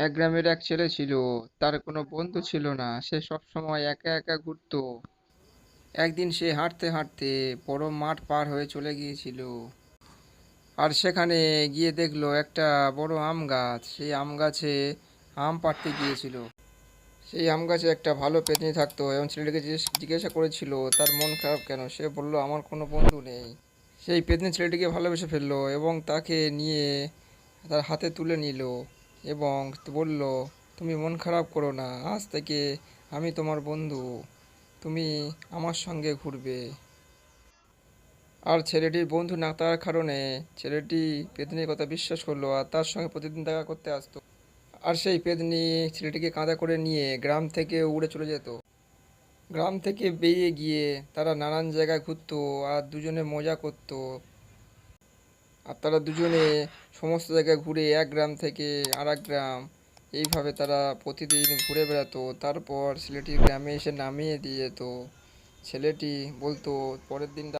এক গ্রামের এক ছেলে ছিল। তার কোনো বন্ধু ছিল না, সে সব সময় একা একা ঘুরতো। একদিন সে হাঁটতে হাঁটতে বড় মাঠ পার হয়ে চলে গিয়েছিল। আর সেখানে গিয়ে দেখলো একটা বড় আম গাছ। সেই আম গাছে আম পাড়তে গিয়েছিল। সেই আম গাছে একটা ভালো পেত্নী থাকতো এবং ছেলেটিকে জিজ্ঞাসা করেছিল তার মন খারাপ কেন। সে বলল, আমার কোনো বন্ধু নেই। সেই পেত্নী ছেলেটিকে ভালোবেসে ফেললো এবং তাকে নিয়ে তার হাতে তুলে নিল এবং বলল, তুমি মন খারাপ করো না, আজ থেকে আমি তোমার বন্ধু, তুমি আমার সঙ্গে ঘুরবে। আর ছেলেটির বন্ধু না থাকার কারণে ছেলেটি পেত্নীর কথা বিশ্বাস করলো আর তার সঙ্গে প্রতিদিন দেখা করতে আসতো। আর সেই পেত্নী ছেলেটিকে কাঁধে করে নিয়ে গ্রাম থেকে উড়ে চলে যেত। গ্রাম থেকে বেরিয়ে গিয়ে তারা নানান জায়গায় ঘুরতো আর দুজনে মজা করতো। আর তারা দুজনে সমস্ত জায়গায় ঘুরে এক গ্রাম থেকে আর এক গ্রাম এইভাবে তারা প্রতিদিন ঘুরে বেড়াতো। তারপর ছেলেটির গ্রামে এসে নামিয়ে দিয়ে যেত। ছেলেটি বলতো পরের দিন